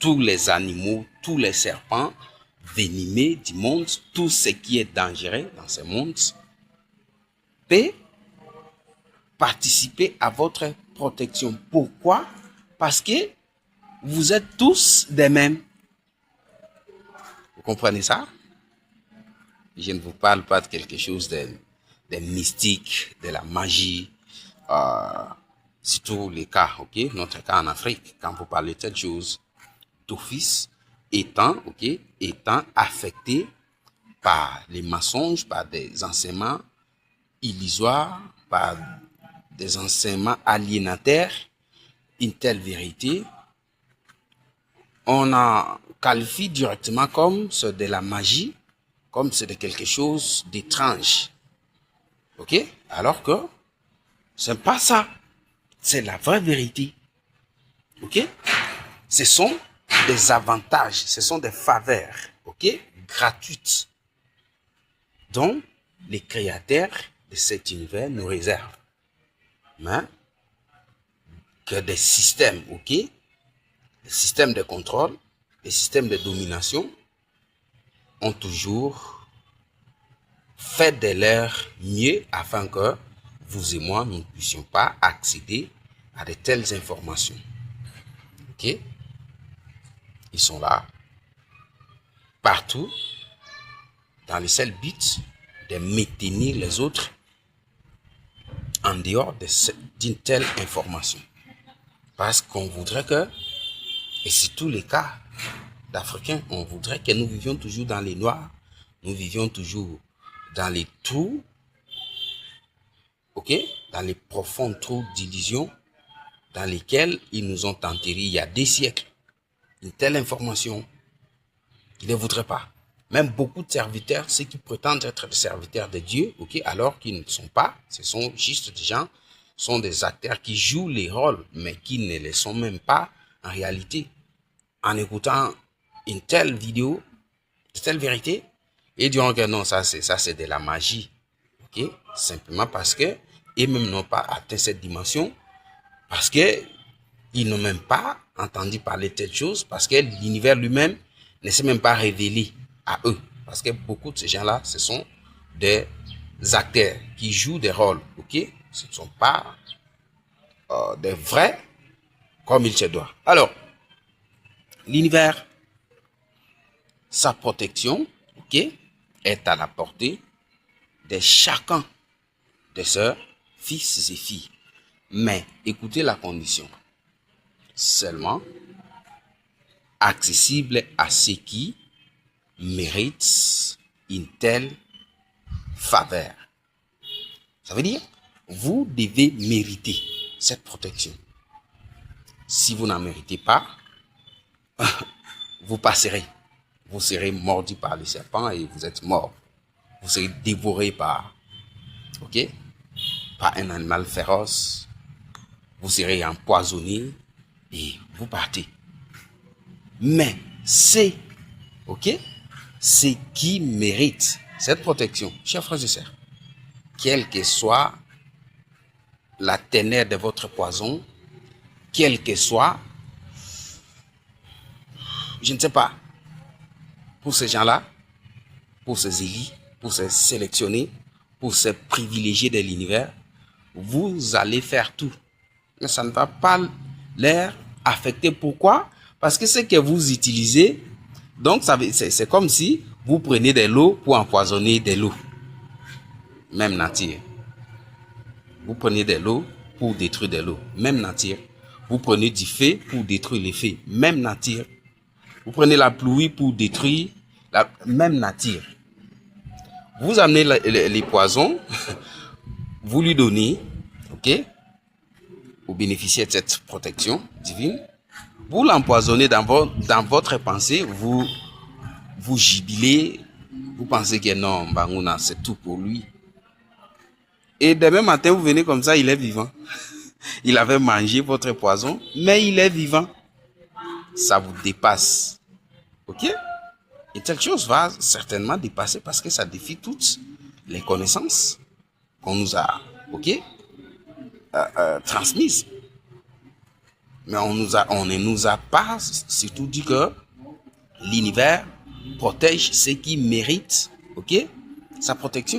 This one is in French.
tous les animaux, tous les serpents venimeux du monde, tout ce qui est dangereux dans ce monde, peut participer à votre protection. Pourquoi? Parce que vous êtes tous des mêmes. Vous comprenez ça? Je ne vous parle pas de quelque chose de mystique, de la magie. Surtout les cas, ok? Notre cas en Afrique, quand vous parlez de cette chose, d'office, étant affecté par les mensonges, par des enseignements illusoires, par des enseignements aliénataires, une telle vérité, on en qualifie directement comme c'est de la magie, comme c'est de quelque chose d'étrange. Ok? Alors que c'est pas ça. C'est la vraie vérité. Ok? Ce sont des avantages, ce sont des faveurs, ok? Gratuites, dont les créateurs de cet univers nous réservent. Mais que des systèmes, ok? Des systèmes de contrôle, des systèmes de domination ont toujours fait de leur mieux afin que vous et moi, nous ne puissions pas accéder à de telles informations. Ok? Ils sont là, partout, dans le seul but de maintenir les autres en dehors d'une telle information. Parce qu'on voudrait que, et c'est tous les cas d'Africains, on voudrait que nous vivions toujours dans les noirs, nous vivions toujours dans les trous, ok, dans les profonds trous d'illusion dans lesquels ils nous ont enterrés il y a des siècles. Une telle information, ils ne voudraient pas. Même beaucoup de serviteurs, ceux qui prétendent être des serviteurs de Dieu, ok, alors qu'ils ne sont pas, ce sont juste des gens, sont des acteurs qui jouent les rôles, mais qui ne les sont même pas en réalité. En écoutant une telle vidéo, de telle vérité, et diront que non, ça c'est de la magie, ok, simplement parce que ils même n'ont pas atteint cette dimension, parce que ils n'ont même pas entendu parler de telle chose, parce que l'univers lui-même ne s'est même pas révélé à eux. Parce que beaucoup de ces gens-là, ce sont des acteurs qui jouent des rôles, ok? Ce ne sont pas des vrais comme il se doit. Alors, l'univers, sa protection, ok, est à la portée de chacun de ses fils et filles. Mais écoutez la condition. Seulement accessible à ceux qui méritent une telle faveur. Ça veut dire, vous devez mériter cette protection. Si vous n'en méritez pas, vous passerez. Vous serez mordu par le serpent et vous êtes mort. Vous serez dévoré par, ok, par un animal féroce. Vous serez empoisonné et vous partez. Mais c'est, ok, c'est qui mérite cette protection, chers frères et sœurs. Quelle que soit la teneur de votre poison, quel que soit, je ne sais pas, pour ces gens-là, pour ces élus, pour ces sélectionnés, pour ces privilégiés de l'univers, vous allez faire tout. Mais ça ne va pas leur affecter. Pourquoi? Parce que ce que vous utilisez, donc c'est comme si vous prenez de l'eau pour empoisonner de l'eau. Même nature. Vous prenez de l'eau pour détruire de l'eau. Même nature. Vous prenez du feu pour détruire le feu. Même nature. Vous prenez la pluie pour détruire la même nature. Vous amenez les poisons, vous lui donnez, ok, vous bénéficiez de cette protection divine. Vous l'empoisonnez dans votre pensée, vous jubilez, vous pensez que non, Bangouna, c'est tout pour lui. Et demain matin, vous venez comme ça, il est vivant. Il avait mangé votre poison, mais il est vivant. Ça vous dépasse. Ok? Et telle chose va certainement dépasser parce que ça défie toutes les connaissances qu'on nous a, ok, transmises. Mais on ne nous a pas surtout dit que l'univers protège ceux qui méritent, ok, sa protection.